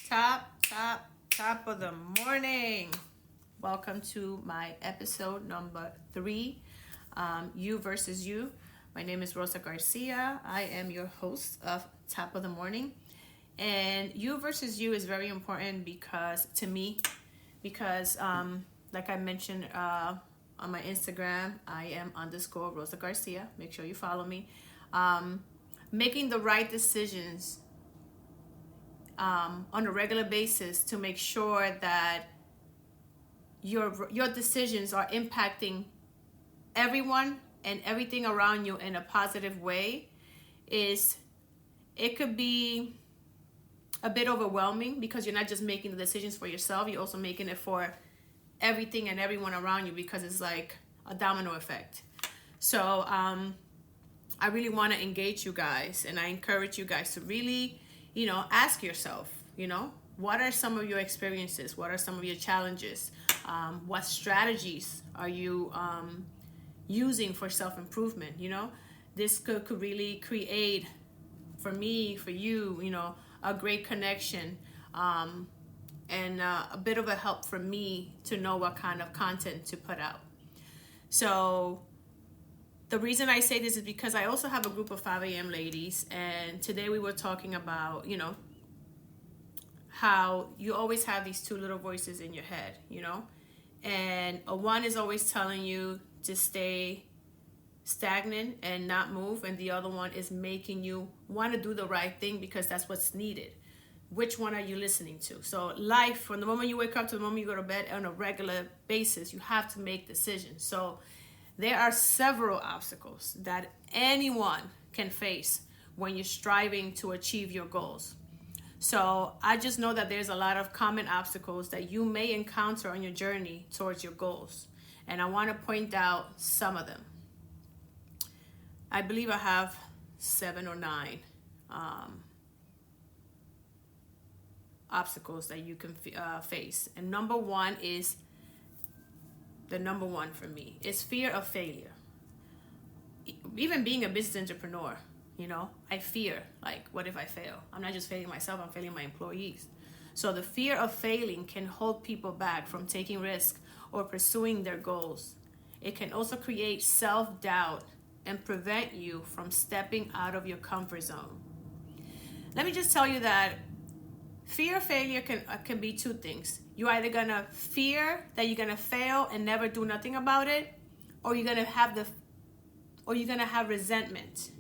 Top of the morning. Welcome to my episode number 3, You versus You. My name is Rosa Garcia. I am your host of Top of the Morning. And You versus You is very important to me, because like I mentioned on my Instagram, I am _ Rosa Garcia. Make sure you follow me. Making the right decisions on a regular basis to make sure that your decisions are impacting everyone and everything around you in a positive way it could be a bit overwhelming, because you're not just making the decisions for yourself, you're also making it for everything and everyone around you, because it's like a domino effect. So I really want to engage you guys, and I encourage you guys to really ask yourself, what are some of your experiences? What are some of your challenges? What strategies are you using for self-improvement? This could really create, for me, for you, a great connection, and a bit of a help for me to know what kind of content to put out. So the reason I say this is because I also have a group of 5 a.m. ladies, and today we were talking about, how you always have these 2 little voices in your head, and one is always telling you to stay stagnant and not move, and the other one is making you want to do the right thing because that's what's needed. Which one are you listening to? So life, from the moment you wake up to the moment you go to bed, on a regular basis, you have to make decisions. So there are several obstacles that anyone can face when you're striving to achieve your goals. So I just know that there's a lot of common obstacles that you may encounter on your journey towards your goals. And I want to point out some of them. I believe I have 7 or 9 obstacles that you can face. And number one is, the number one for me is fear of failure. Even being a business entrepreneur, I fear, like, what if I fail? I'm not just failing myself, I'm failing my employees. So the fear of failing can hold people back from taking risks or pursuing their goals. It can also create self-doubt and prevent you from stepping out of your comfort zone. Let me just tell you that fear of failure can be 2 things. You're either gonna fear that you're gonna fail and never do nothing about it, or you're gonna have resentment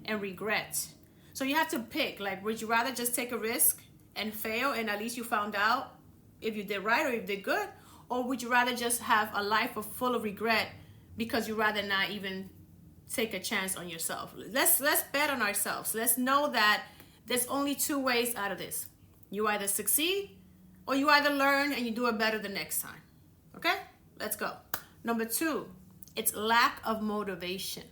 and regret. So you have to pick, like, would you rather just take a risk and fail, and at least you found out if you did right or if you did good, or would you rather just have a life full of regret because you'd rather not even take a chance on yourself? Let's bet on ourselves. Let's know that there's only 2 ways out of this. You either succeed or you either learn and you do it better the next time. Okay? Let's go. Number 2, it's lack of motivation.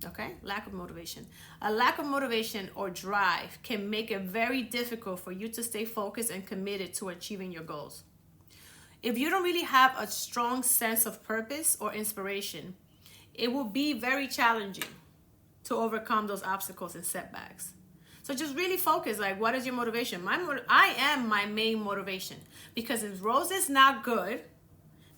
Okay? Lack of motivation. A lack of motivation or drive can make it very difficult for you to stay focused and committed to achieving your goals. If you don't really have a strong sense of purpose or inspiration, it will be very challenging to overcome those obstacles and setbacks. So just really focus, like, what is your motivation? I am my main motivation, because if Rose is not good,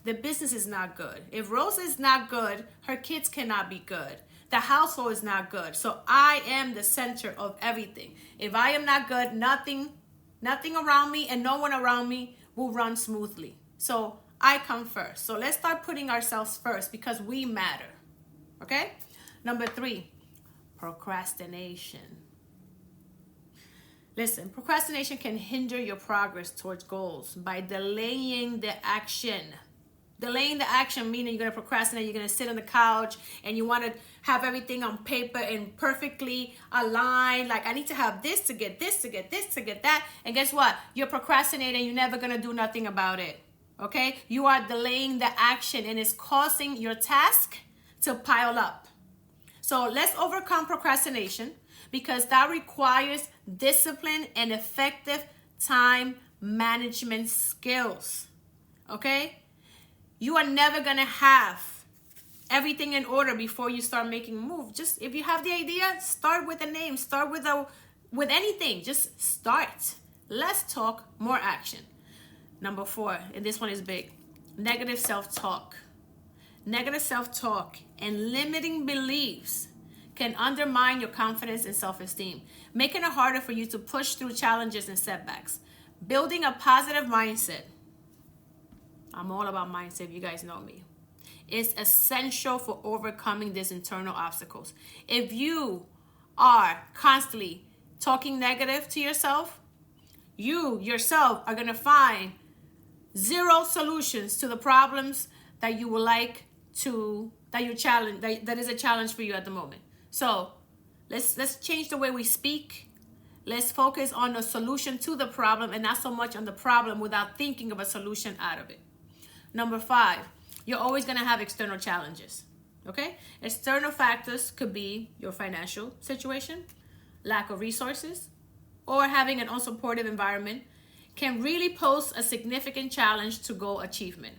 the business is not good. If Rose is not good, her kids cannot be good. The household is not good. So I am the center of everything. If I am not good, nothing around me and no one around me will run smoothly. So I come first. So let's start putting ourselves first, because we matter. Okay? Number 3, procrastination. Listen, procrastination can hinder your progress towards goals by delaying the action. Delaying the action meaning you're going to procrastinate, you're going to sit on the couch and you want to have everything on paper and perfectly aligned. Like, I need to have this to get this, to get this, to get that. And guess what? You're procrastinating. You're never going to do nothing about it. Okay? You are delaying the action, and it's causing your task to pile up. So let's overcome procrastination, because that requires discipline and effective time management skills. Okay? You are never going to have everything in order before you start making a move. Just, if you have the idea, start with a name, start with with anything, just start. Less talk, more action. Number 4, and this one is big, negative self-talk. Negative self-talk and limiting beliefs can undermine your confidence and self-esteem, making it harder for you to push through challenges and setbacks. Building a positive mindset, I'm all about mindset, if you guys know me, is essential for overcoming these internal obstacles. If you are constantly talking negative to yourself, you yourself are going to find zero solutions to the problems that you would like to, that is a challenge for you at the moment. So let's change the way we speak. Let's focus on the solution to the problem and not so much on the problem without thinking of a solution out of it. Number 5, you're always going to have external challenges. Okay? External factors could be your financial situation, lack of resources, or having an unsupportive environment can really pose a significant challenge to goal achievement.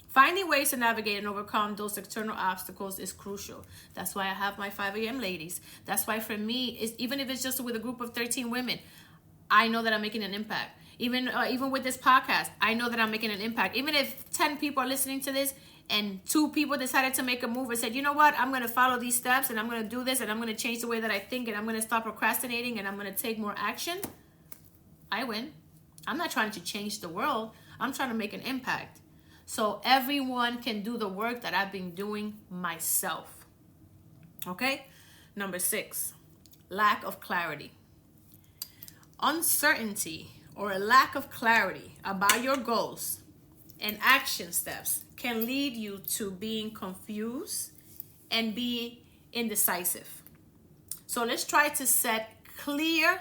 Finding ways to navigate and overcome those external obstacles is crucial. That's why I have my 5 a.m. ladies. That's why for me, even if it's just with a group of 13 women, I know that I'm making an impact. Even with this podcast, I know that I'm making an impact. Even if 10 people are listening to this and 2 people decided to make a move and said, you know what, I'm going to follow these steps and I'm going to do this and I'm going to change the way that I think and I'm going to stop procrastinating and I'm going to take more action, I win. I'm not trying to change the world. I'm trying to make an impact. So everyone can do the work that I've been doing myself. Okay? Number 6, lack of clarity. Uncertainty or a lack of clarity about your goals and action steps can lead you to being confused and be indecisive. So let's try to set clear,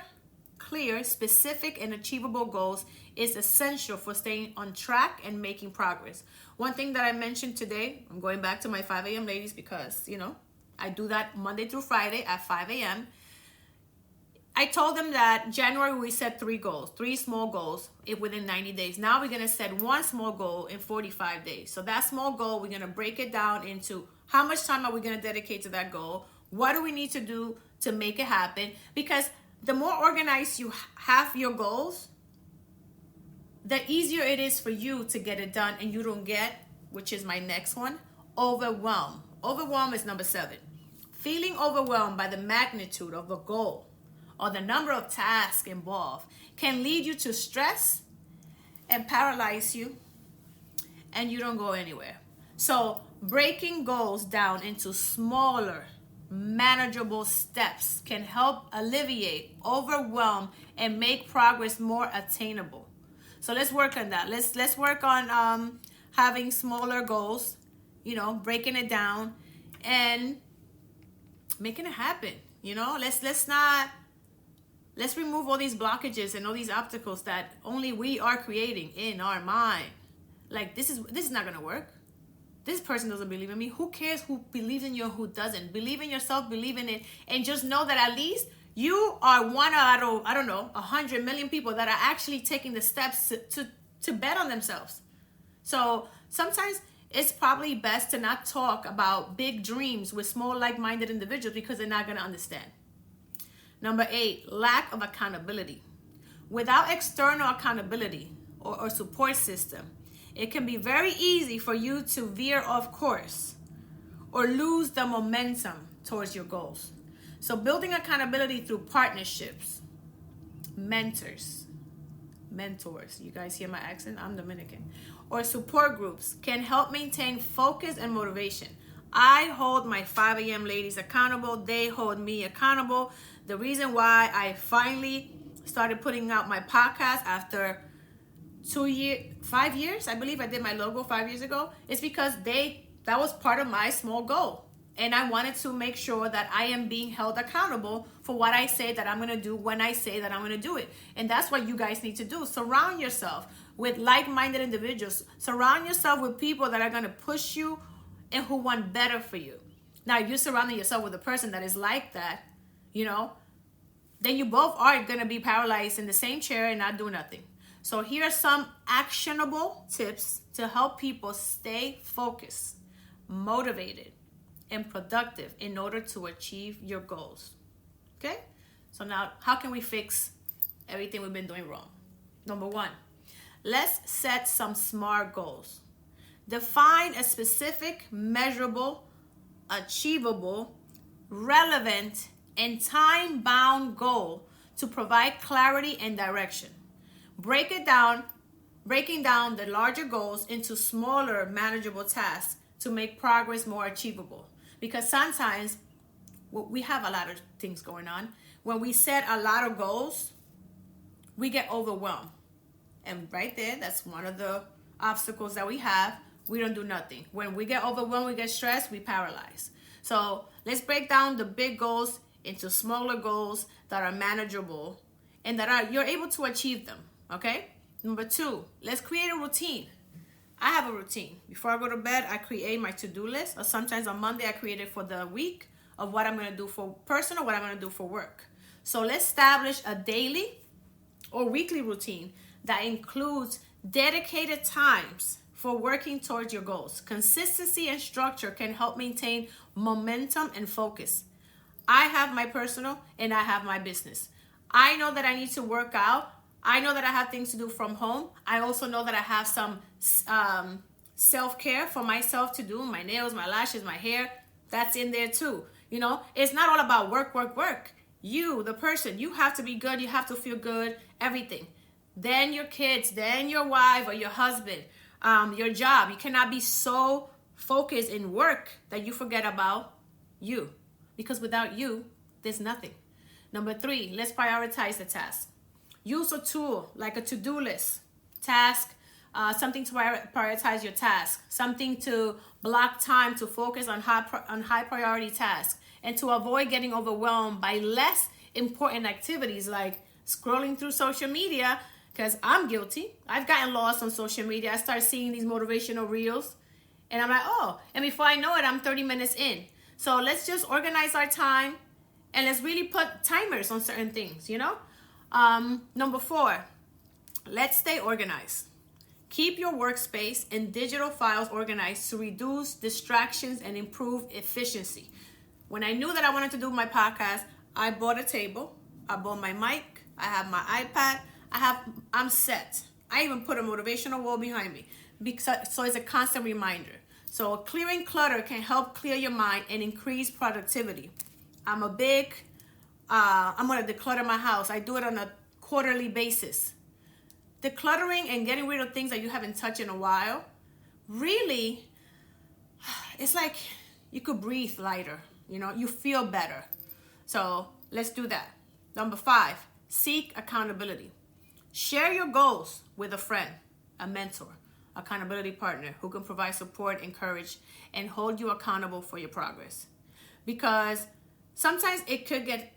specific, and achievable goals is essential for staying on track and making progress. One thing that I mentioned today, I'm going back to my 5 a.m. ladies because, I do that Monday through Friday at 5 a.m. I told them that January we set 3 goals, 3 small goals within 90 days. Now we're going to set 1 small goal in 45 days. So that small goal, we're going to break it down into how much time are we going to dedicate to that goal? What do we need to do to make it happen? Because the more organized you have your goals, the easier it is for you to get it done and you don't get, which is my next one, overwhelmed. Overwhelm is number 7. Feeling overwhelmed by the magnitude of the goal or the number of tasks involved can lead you to stress and paralyze you and you don't go anywhere. So breaking goals down into smaller, manageable steps can help alleviate overwhelm and make progress more attainable. So let's work on that. Let's work on having smaller goals, breaking it down and making it happen. Let's remove all these blockages and all these obstacles that only we are creating in our mind. Like this is not gonna work. This person doesn't believe in me. Who cares who believes in you and who doesn't? Believe in yourself, believe in it, and just know that at least you are one out of, 100 million people that are actually taking the steps to bet on themselves. So sometimes it's probably best to not talk about big dreams with small like-minded individuals because they're not going to understand. Number 8, lack of accountability. Without external accountability or support system, it can be very easy for you to veer off course or lose the momentum towards your goals. So building accountability through partnerships, mentors, you guys hear my accent? I'm Dominican. Or support groups can help maintain focus and motivation. I hold my 5 a.m. ladies accountable. They hold me accountable. The reason why I finally started putting out my podcast after 5 years, I believe I did my logo 5 years ago, is because that was part of my small goal. And I wanted to make sure that I am being held accountable for what I say that I'm going to do when I say that I'm going to do it. And that's what you guys need to do. Surround yourself with like-minded individuals. Surround yourself with people that are going to push you and who want better for you. Now, if you're surrounding yourself with a person that is like that, then you both are going to be paralyzed in the same chair and not do nothing. So here are some actionable tips to help people stay focused, motivated, and productive in order to achieve your goals. Okay? So now, how can we fix everything we've been doing wrong? Number one, let's set some SMART goals. Define a specific, measurable, achievable, relevant, and time-bound goal to provide clarity and direction. Breaking down the larger goals into smaller, manageable tasks to make progress more achievable. Because sometimes we have a lot of things going on. When we set a lot of goals, we get overwhelmed. And right there, that's one of the obstacles that we have. We don't do nothing. When we get overwhelmed, we get stressed, we paralyze. So let's break down the big goals into smaller goals that are manageable and that you're able to achieve them. Okay? Number two, let's create a routine. I have a routine. Before I go to bed, I create my to-do list, or sometimes on Monday I create it for the week of what I'm going to do for personal, what I'm going to do for work. So let's establish a daily or weekly routine that includes dedicated times for working towards your goals. Consistency and structure can help maintain momentum and focus. I have my personal and I have my business. I know that I need to work out. I know that I have things to do from home. I also know that I have some self-care for myself to do. My nails, my lashes, my hair, that's in there too. You know, it's not all about work, work, work. You, the person, you have to be good. You have to feel good, everything. Then your kids, then your wife or your husband, your job. You cannot be so focused in work that you forget about you. Because without you, there's nothing. Number three, let's prioritize the task. Use a tool like a to-do list, task, something to prioritize your task, something to block time to focus on high priority tasks, and to avoid getting overwhelmed by less important activities like scrolling through social media, because I'm guilty. I've gotten lost on social media. I start seeing these motivational reels, and I'm like, oh, and before I know it, I'm 30 minutes in. So let's just organize our time, and let's really put timers on certain things, you know? Number four, let's stay organized. Keep your workspace and digital files organized to reduce distractions and improve efficiency. When I knew that I wanted to do my podcast, I bought a table, I bought my mic, I have my iPad, I'm set. I even put a motivational wall behind me so it's a constant reminder. So clearing clutter can help clear your mind and increase productivity. I'm going to declutter my house. I do it on a quarterly basis. Decluttering and getting rid of things that you haven't touched in a while, really, it's like you could breathe lighter, you know, you feel better. So let's do that. Number five, seek accountability. Share your goals with a friend, a mentor, accountability partner who can provide support, encourage, and hold you accountable for your progress. Because sometimes it could get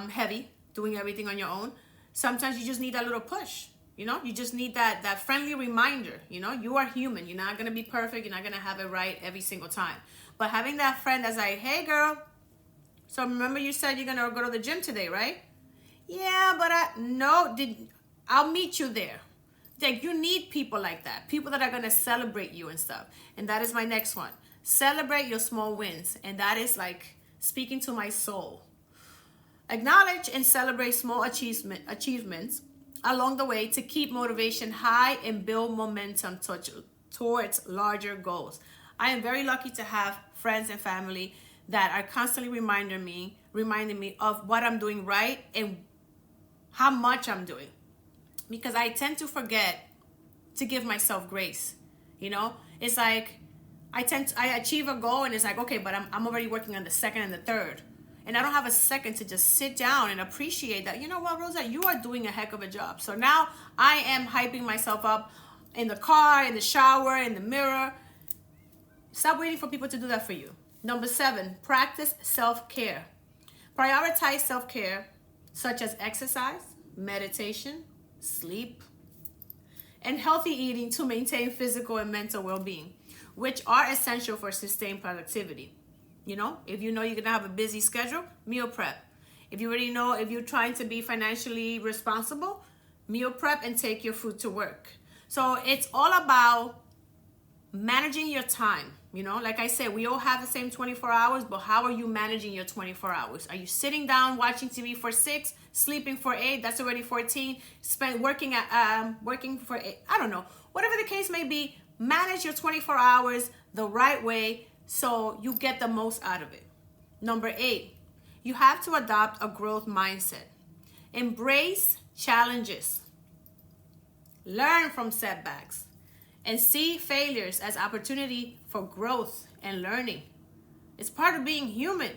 heavy doing everything on your own. Sometimes you just need that little push. You know, you just need that friendly reminder. You know, you are human. You're not going to be perfect. You're not going to have it right every single time. But having that friend that's like, hey, girl, so remember you said you're going to go to the gym today, right? Yeah, but I'll meet you there. Like, you need people like that. People that are going to celebrate you and stuff. And that is my next one. Celebrate your small wins. And that is like speaking to my soul. Acknowledge and celebrate small achievements along the way to keep motivation high and build momentum towards larger goals. I am very lucky to have friends and family that are constantly reminding me of what I'm doing right and how much I'm doing. Because I tend to forget to give myself grace. You know, it's like I achieve a goal and it's like, okay, but I'm already working on the second and the third. And I don't have a second to just sit down and appreciate that. You know what, Rosa, you are doing a heck of a job. So now I am hyping myself up in the car, in the shower, in the mirror. Stop waiting for people to do that for you. Number 7, practice self-care. Prioritize self-care such as exercise, meditation, sleep, and healthy eating to maintain physical and mental well-being, which are essential for sustained productivity. You know, if you know you're going to have a busy schedule, meal prep. If you already know if you're trying to be financially responsible, meal prep and take your food to work. So it's all about managing your time. Like I said, we all have the same 24 hours, but how are you managing your 24 hours? Are you sitting down watching TV for 6, sleeping for 8? That's already 14. Working for 8. I don't know. Whatever the case may be, manage your 24 hours the right way so you get the most out of it. Number 8, you have to adopt a growth mindset. Embrace challenges. Learn from setbacks. And see failures as opportunity for growth and learning. It's part of being human.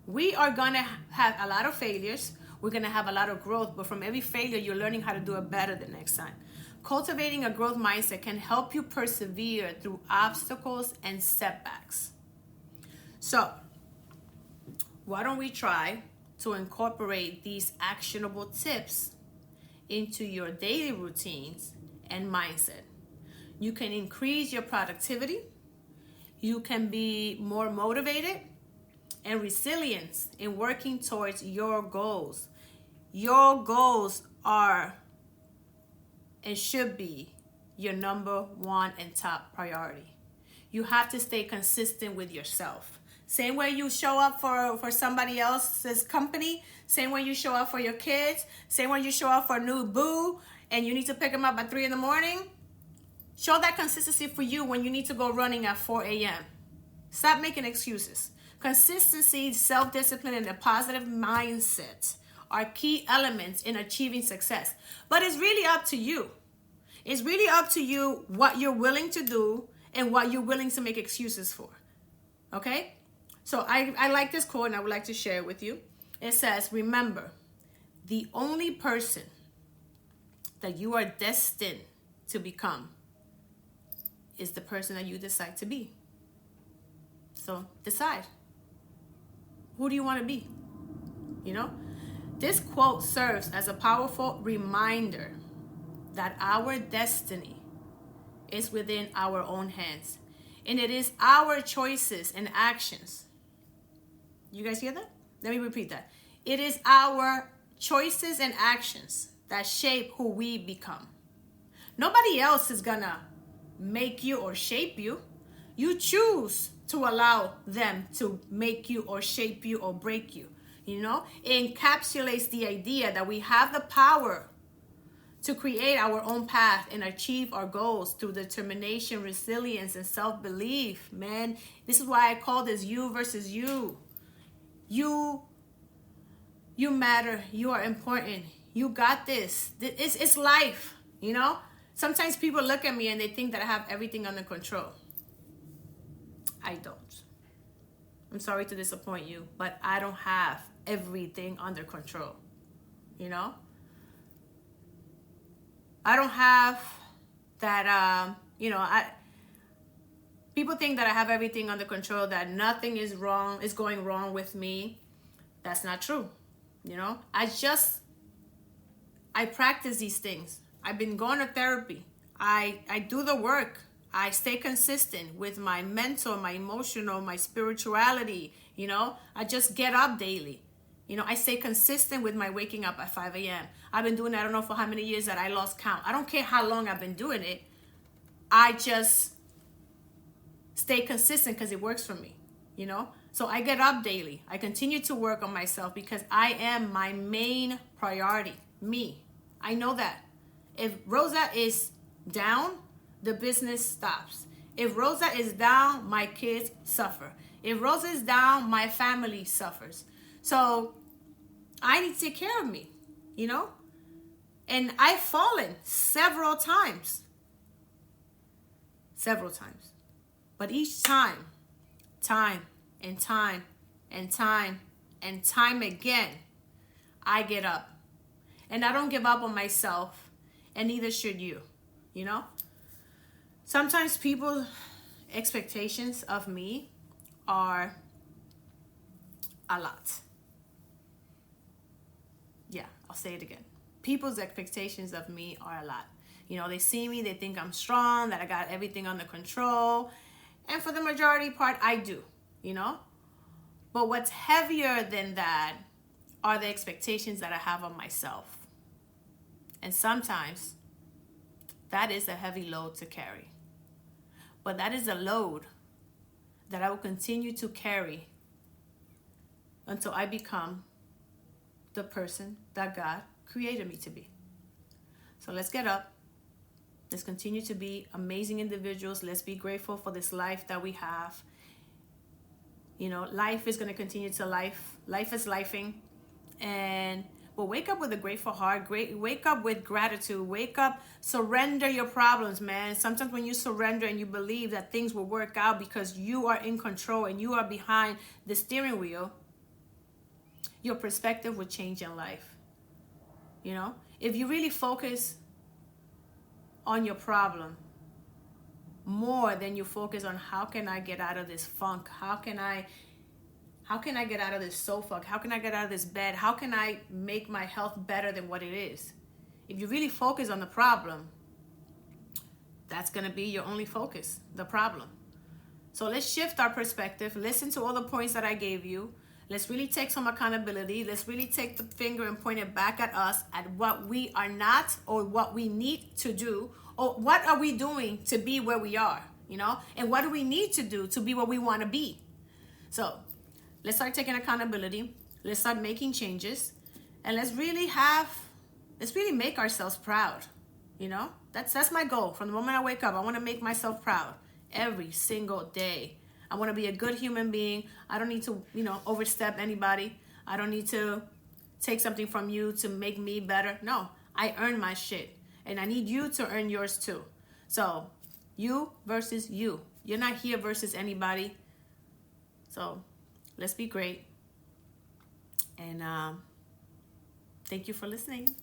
We are going to have a lot of failures. We're going to have a lot of growth. But from every failure, you're learning how to do it better the next time. Cultivating a growth mindset can help you persevere through obstacles and setbacks. So, why don't we try to incorporate these actionable tips into your daily routines and mindset? You can increase your productivity. You can be more motivated and resilient in working towards your goals. Your goals are and should be your number one and top priority. You have to stay consistent with yourself. Same way you show up for somebody else's company, same way you show up for your kids, same way you show up for a new boo and you need to pick them up at 3 in the morning. Show that consistency for you when you need to go running at 4 a.m. Stop making excuses. Consistency, self-discipline, and a positive mindset are key elements in achieving success. But it's really up to you. It's really up to you what you're willing to do and what you're willing to make excuses for. Okay? So I like this quote and I would like to share it with you. It says, remember, the only person that you are destined to become is the person that you decide to be. So decide. Who do you want to be? This quote serves as a powerful reminder that our destiny is within our own hands. And it is our choices and actions. You guys hear that? Let me repeat that. It is our choices and actions that shape who we become. Nobody else is gonna make you or shape you. You choose to allow them to make you or shape you or break you. It encapsulates the idea that we have the power to create our own path and achieve our goals through determination, resilience, and self-belief. Man, this is why I call this you versus you. You matter. You are important. You got this. It's life, Sometimes people look at me and they think that I have everything under control. I don't. I'm sorry to disappoint you, but I don't have everything under control. I don't have that, people think that I have everything under control, that nothing is going wrong with me. That's not true. I practice these things. I've been going to therapy. I do the work. I stay consistent with my mental, my emotional, my spirituality. I just get up daily. I stay consistent with my waking up at 5 a.m. I've been doing it, I don't know for how many years that I lost count. I don't care how long I've been doing it. I just stay consistent because it works for me, So I get up daily. I continue to work on myself because I am my main priority, me. I know that. If Rosa is down, the business stops. If Rosa is down, my kids suffer. If Rosa is down, my family suffers. So I need to take care of me, And I've fallen several times. But each time and time again, I get up. And I don't give up on myself, and neither should you, Sometimes people's expectations of me are a lot. Yeah, I'll say it again. People's expectations of me are a lot. They see me, they think I'm strong, that I got everything under control. And for the majority part, I do, But what's heavier than that are the expectations that I have of myself. And sometimes that is a heavy load to carry. But that is a load that I will continue to carry until I become the person that God created me to be. So let's get up. Let's continue to be amazing individuals. Let's be grateful for this life that we have. You know, life is going to continue to life. Life is lifing. And but wake up with a grateful heart. Wake up with gratitude. Wake up. Surrender your problems, man. Sometimes when you surrender and you believe that things will work out because you are in control and you are behind the steering wheel, your perspective will change in life. You know, if you really focus on your problem more than you focus on how can I get out of this funk? How can I get out of this sofa? How can I get out of this bed? How can I make my health better than what it is? If you really focus on the problem, that's going to be your only focus, the problem. So let's shift our perspective. Listen to all the points that I gave you. Let's really take some accountability. Let's really take the finger and point it back at us, at what we are not or what we need to do, or what are we doing to be where we are, you know? And what do we need to do to be where we want to be? So let's start taking accountability. Let's start making changes. And let's really make ourselves proud, you know? That's my goal. From the moment I wake up, I want to make myself proud every single day. I want to be a good human being. I don't need to, overstep anybody. I don't need to take something from you to make me better. No, I earn my shit. And I need you to earn yours too. So you versus you. You're not here versus anybody. So let's be great. And thank you for listening.